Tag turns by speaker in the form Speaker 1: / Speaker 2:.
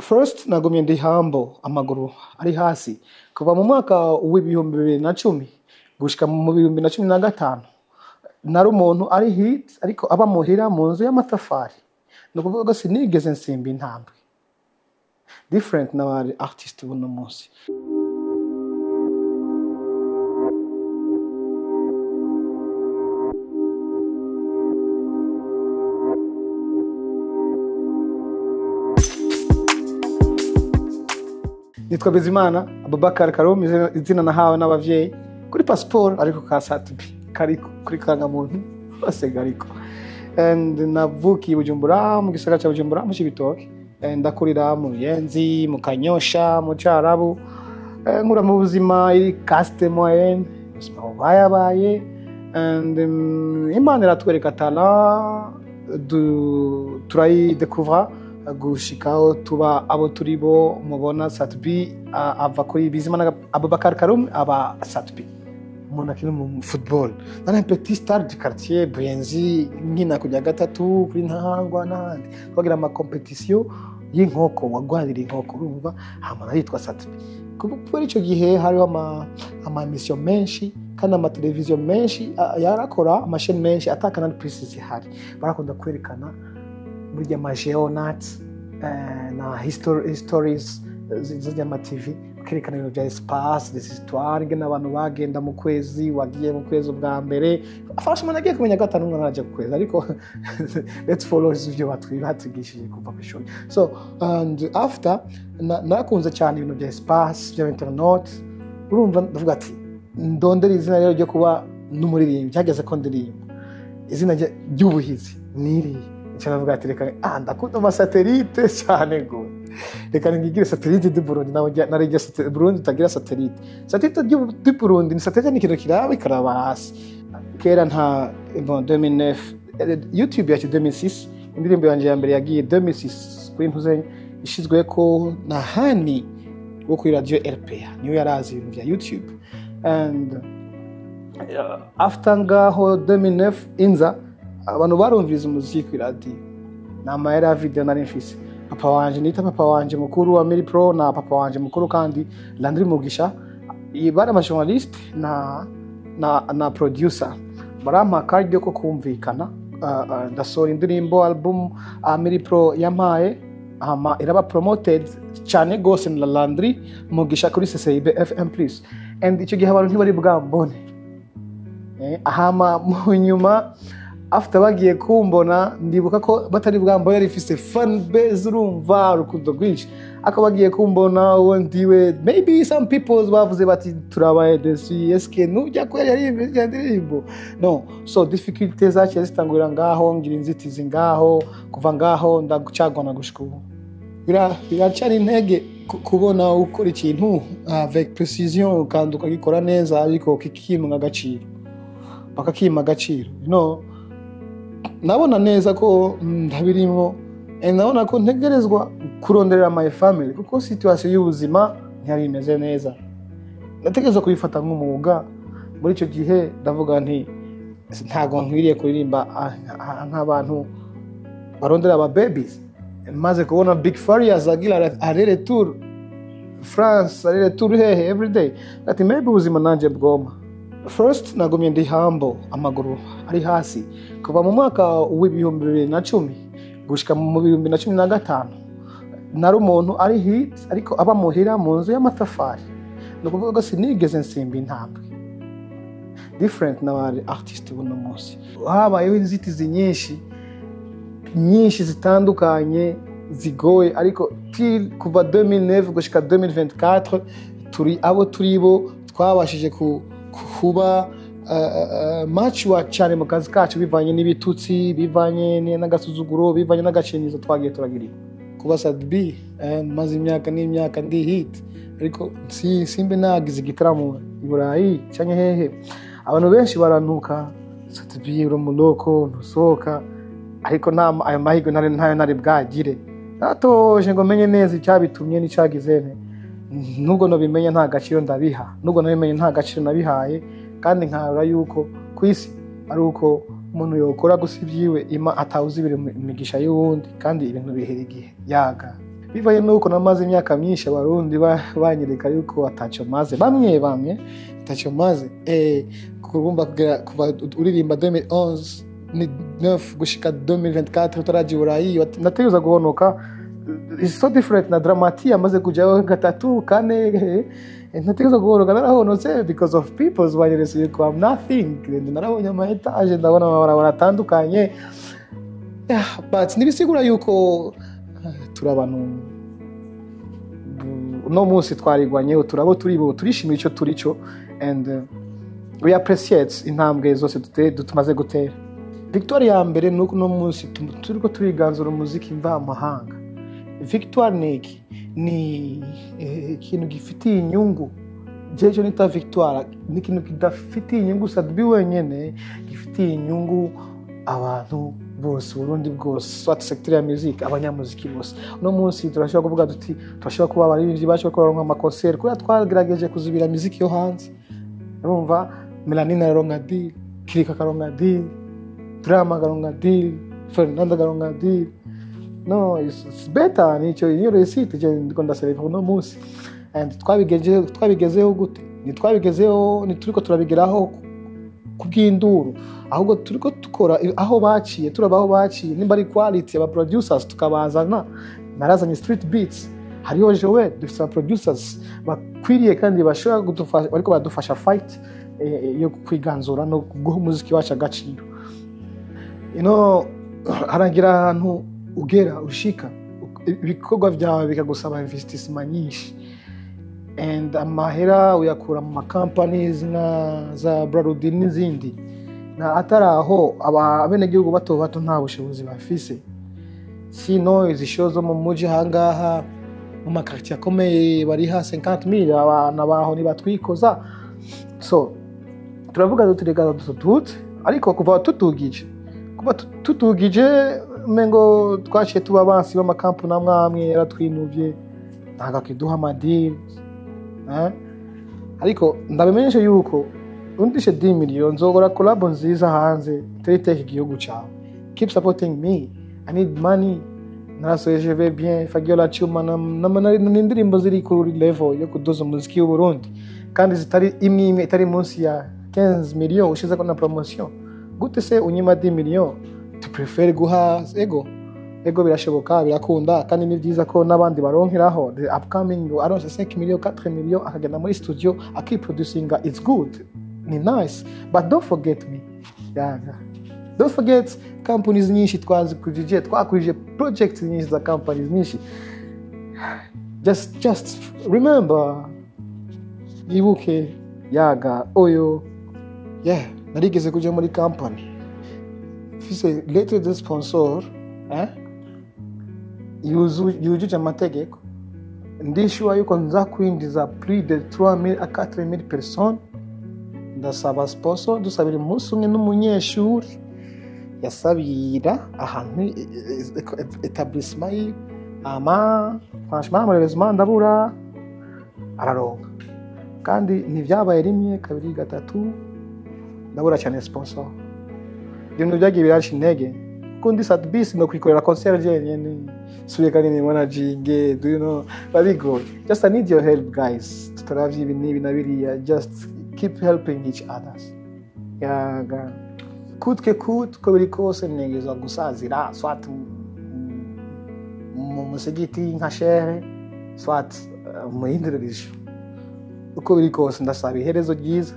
Speaker 1: First nagumye ndi humble, amaguru ari hasi kuva mu mwaka w'ibihumbi 2010 gushika mu 2015 nari umuntu ari hit ariko aba muhira mu nzu y'amatafari no kuvuga ko sinigeze nsimba intambwe different n'abari artist buno munsi. Nitwa Bizimana Abubakar Karum, izina nahawe n'abavyeyi kuri passport ariko ka satubi kariko kuri kanga muntu basega ariko. And navukiye Bujumbura mu gisagara cya Bujumbura mu Cibitoke, ndakurira mu Yenzi mu Kanyosha mu Cyarabu, nkura mu buzima iri caste moyenne ubuzima bayabaye, and Imana iratwereka talent turayi découvrir gushikaho tuba abo turibo mubona satubi ava kuri Bizimana Abubakar Karum aba satubi umuntu akina mu football nana petit star du quartier Buyenzi nkina kujya gatatu kuri ntahangwa n'ahandi twagira ama competition y'inkoko wagwarira inkoko urumva hamana yitwa satubi kubera ico gihe hariho ama emission menshi kandi ama television menshi yarakora ama chaîne menshi atakana precise hari barakunda kwerekana burya mageonats na histories z'ya ma TV kerekana ibintu bya espace des histoires ngena abantu bagenda mu kwezi wagiye mu kwezi bwa mbere afashe umuntu agiye kumenya gatanu umwana araje ku kwezi ariko let's follow ivyo batwigishije kuva ku ishuri. So and after nakunze cyane ibintu bya espace bya internet urumva ndavuga ati ndondera izina rero ryo kuba n'umuririmbyi cyageze ko ndirimba izina ry'ubuhizi niri cyanavuga ati reka ndakunda ama satellite cyane go reka ngigire satellite du Burundi nawe narije Burundi tagira satellite du Burundi ni satellite ni kintu kiraba ikaraba hasi kera nta 2009 YouTube yacu 2006 indirimbo yanje ya mbere yagiye 2006 kuri ntuzenye ishizwe ko na hani wo kuri radio RPA niyo yarazi ibintu bya YouTube. And after ngaho 2009 inza abantu barumviriza umuziki kuri radio namahera video nari mfise papa wanje nita papa wanje mukuru wa Muri Pro na papa wanje mukuru kandi Landry Mugisha ibara ama journalist na producer barampa card yo kumvikana ndasora indirimbo album Muri Pro yampaye iraba promoted cyane gose na Landry Mugisha kuri CCIB FM Plus. And icyo gihe abantu ntibari bwambone ahama mu nyuma after bagiye kumbona ndibuka ko batari bwambo yari ifise fan base urumva rukundo rwinshi akabagiye kumbona uwo ndiwe maybe some people bavuze bati turabaye desi eske nujya ko yari indirimbo no. So difficulties zacu zitangurira ngaho ngira inzitizi ngaho kuva ngaho ndagucagwana gushikubu biracari intege kubona ukora ikintu avec précision kandi ukagikora neza ariko kikimwa agaciro bakakima agaciro no. Nabona neza ko ndabirimo nabona ko ntegerezwa kuronderera my family kuko situation y'ubuzima ntiyari imeze neza, nategerezwa kubifata nk'umuga. Muri icyo gihe ndavuga nti ntago nkwiriye kuririmba nk'abantu barondera aba babies. Maze kubona Big Farious agira arere tour France arere tour hehe every day ati maybe ubuzima nanje bwoma. First nagumye ndi humble, amaguru ari hasi kuva mu mwaka w'ibihumbi 2010 gushika mu 2015 nari umuntu ari hit ariko aba muhira mu nzu y'amatafari no kuvuga ko sinigeze nsimba intambwe different n'abari artist buno munsi. Habayeho inzitizi nyinshi zitandukanye zigoye ariko kuva 2009 gushika 2024 turi abo turibo twabashije kuba match wa cyane mu kazi kacu bivanye n'ibitutsi bivanye n'agasuzuguro bivanye n'agacinyizo twagiye turagirira kuba sadbi maze imyaka n'imyaka ndi hit ariko simbe nagize igitaramo i Burayi cyane hehe abantu benshi barantuka sadbi uro muloko ntusoka ariko ayo mahigo nari bwagire natoje ngo menye neza icyabitumye n'icagizene nubwo no bimenya nta gaciro ndabiha nubwo nabimenye nta gaciro nabihaye kandi nkara yuko kwisi ari uko umuntu yokora gusivyiwe ima atawuzi biri imigisha y'uwundi kandi ibintu bihera igihe yaga bivaye nuko namaze imyaka myinshi abarundi banyereka yuko ataco maze bamwe ataco maze kurumba kuva uririmba 2011 ni 9 gushika 2024 utaraji burayi nategeza guhonoka. It's so different na dramati amaze kujaho gatatu kane nategeza guhonoka narahonotse because of people's banyerese yuko I'm nothing. Narabonye ama etage ndabona baratandukanye, but nibisigura yuko turabantu no musi twarigwanyeho turabo turibo turishimira ico turico, and we appreciate intambwe zose tumaze gutera. Victoire ya mbere nuko no musi turiko turiganzura umuziki mva amahanga. Victoire ni ikintu gifitiye inyungu. Jeje nita Victoire ni ikintu kidafitiye inyungu sadbi wenyene, gifitiye inyungu abantu bose Burundi bwose, swat sector ya music, abanyamuziki bose. No munsi turashobora kuvuga duti turashobora kuba abaririmbyi bacu bakora ama concert kuya twagerageje kuzibira music yo hanze. Urumva Melanina yaronka deal, Kirika karonka deal, Drama karonka deal, Fernanda karonka deal. No, it's better nico iyo receipt je ndikunda celebrate no munsi. And twabigezeho gute? Ni turiko turabigeraho kubw'induru, ahubwo turiko tukora aho baciye, turabaho baciye, nimba ari quality aba producers tukabazana. Narazanye street beats, hariho Joel, dufite producers bakwiriye kandi bashobora gudufasha, ariko badufasha fight yo kwiganzura no guha umuziki wacu agaciro. Harangira ahantu ugera ushika ibikorwa byawe bikagusaba investissement nyinshi, and amahera uyakura mu companies za Brarudi n'izindi, na ataraho abene gihugu bato nta bushobozi bafise. Sino izi shows mu muji hangaha mu makartier akomeye bari ha 50,000 abana baho ni batwikoza. So turavuga dutirega dututse, ariko kuva tutugije mengo twashe tuba bansi b'amakampu namwe yaratwinuvye ntaga kiduha madini. Ariko ndabimenyesha yuko undishe 10 million nzogora collab nziza hanze tete igihugu cyawe. Keep supporting me, I need money. Narasoje je vais bien Fagiola Chuma n'indirimbo ziri ku level yo kudoza umuziki w'u Burundi, kandi zitari imwe itari munsi ya 15 million ushize ko na promotion. Gute se unyima 10 million? Tu préfères guha ego birashoboka birakunda, kandi ni byiza ko nabandi baronkeraho. The upcoming aronse 5 million 4 million akagenda muri studio akiproducing, it's good, ni nice, but don't forget me. Don't forget companies nyinshi twakwije projects nyinshi za companies nyinshi. Just remember ibuke oyo narigeze kuja muri company fise later sponsor yujuje amategeko, ndishwa yuko nza kwinjiza plus de 3,000 à 4,000 personnes. Ndasaba sponsor, dusabira umunsi umwe n'umunyeshuri yasabira ahantu etablissement franchement malheureusement ndabura araronka, kandi ntivyabaye rimwe kabiri gatatu ndabura cyane sponsor. Ibintu byagiye birashi intege kundi sadbis no kwikorera concert nyene surekane ni managing, do you know, bigoye. Just I need your help guys, tutaravye ibi nibi na biriya, just keep helping each others. Kutke ko biri kose negeza gusazira swat mu musigiti nka shere swat mu indirisho, uko biri kose ndasaba iherezo ryiza.